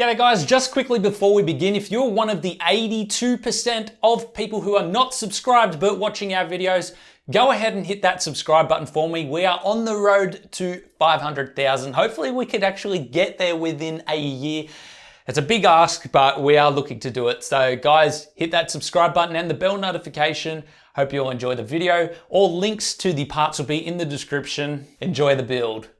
G'day guys, just quickly before we begin, if you're one of the 82% of people who are not subscribed but watching our videos, go ahead and hit that subscribe button for me. We are on the road to 500,000. Hopefully we could actually get there within a year. It's a big ask, but we are looking to do it. So guys, hit that subscribe button and the bell notification. Hope you all enjoy the video. All links to the parts will be in the description. Enjoy the build.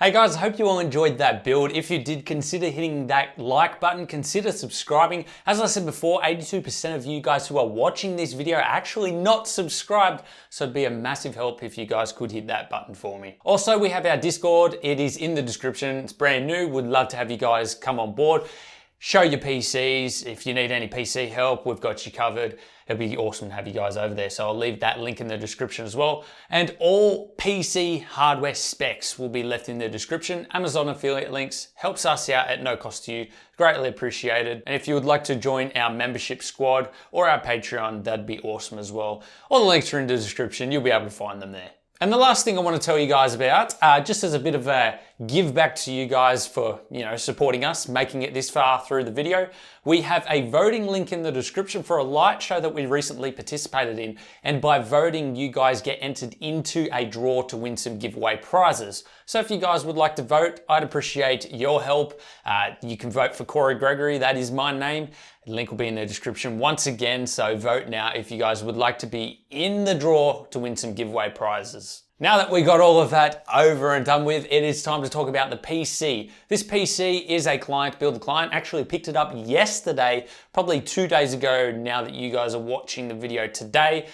Hey guys, I hope you all enjoyed that build. If you did, consider hitting that like button, consider subscribing. As I said before, 82% of you guys who are watching this video are actually not subscribed, so it'd be a massive help if you guys could hit that button for me. Also, we have our Discord. It is in the description. It's brand new. Would love to have you guys come on board. Show your PCs. If you need any PC help, we've got you covered. It'd be awesome to have you guys over there. So I'll leave that link in the description as well. And all PC hardware specs will be left in the description. Amazon affiliate links helps us out at no cost to you. Greatly appreciated. And if you would like to join our membership squad or our Patreon, that'd be awesome as well. All the links are in the description. You'll be able to find them there. And the last thing I want to tell you guys about, just as a bit of a give back to you guys for, supporting us, making it this far through the video, we have a voting link in the description for a light show that we recently participated in. And by voting, you guys get entered into a draw to win some giveaway prizes. So if you guys would like to vote, I'd appreciate your help. You can vote for Corey Gregory, that is my name. The link will be in the description once again, so vote now if you guys would like to be in the draw to win some giveaway prizes. Now that we got all of that over and done with, it is time to talk about the PC. This PC is a client build. The client actually picked it up yesterday, probably 2 days ago now that you guys are watching the video today.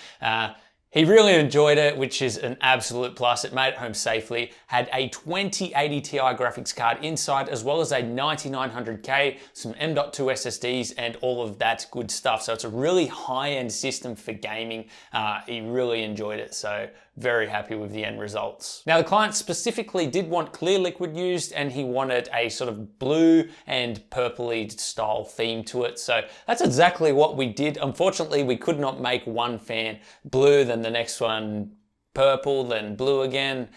He really enjoyed it, which is an absolute plus. It made it home safely. Had a 2080 Ti graphics card inside, as well as a 9900K, some M.2 SSDs, and all of that good stuff. So it's a really high-end system for gaming. He really enjoyed it, so very happy with the end results. Now, the client specifically did want clear liquid used, and he wanted a sort of blue and purpley style theme to it. So that's exactly what we did. Unfortunately, we could not make one fan blue, then the next one purple, then blue again.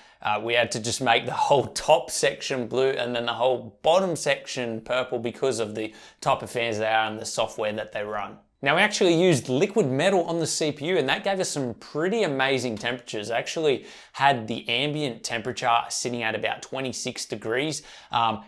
We had to just make the whole top section blue and then the whole bottom section purple because of the type of fans they are and the software that they run. Now, we actually used liquid metal on the CPU, and that gave us some pretty amazing temperatures. I actually had the ambient temperature sitting at about 26 degrees.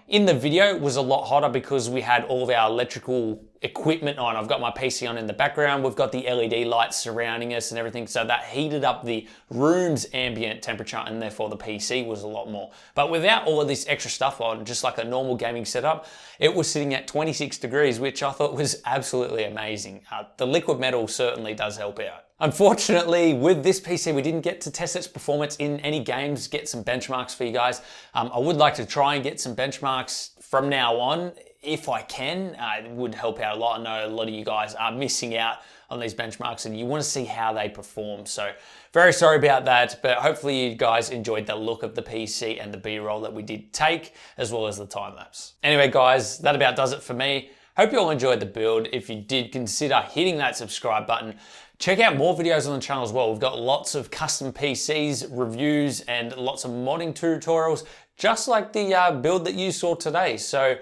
In the video, it was a lot hotter because we had all of our electrical equipment on. I've got my PC on in the background. We've got the LED lights surrounding us and everything. So that heated up the room's ambient temperature, and therefore the PC was a lot more. But without all of this extra stuff on, just like a normal gaming setup, it was sitting at 26 degrees, which I thought was absolutely amazing. The liquid metal certainly does help out. Unfortunately, with this PC, we didn't get to test its performance in any games, get some benchmarks for you guys. I would like to try and get some benchmarks from now on. If I can, it would help out a lot. I know a lot of you guys are missing out on these benchmarks and you want to see how they perform. So very sorry about that, but hopefully you guys enjoyed the look of the PC and the B-roll that we did take, as well as the time lapse. Anyway, guys, that about does it for me. Hope you all enjoyed the build. If you did, consider hitting that subscribe button. Check out more videos on the channel as well. We've got lots of custom PCs, reviews, and lots of modding tutorials, just like the build that you saw today. So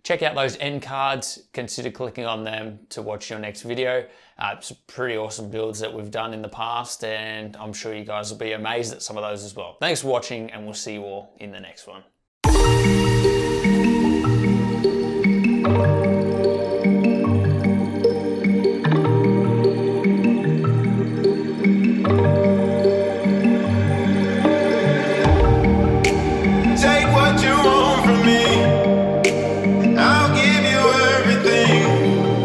check out those end cards, consider clicking on them to watch your next video. Some pretty awesome builds that we've done in the past, and I'm sure you guys will be amazed at some of those as well. Thanks for watching, and we'll see you all in the next one.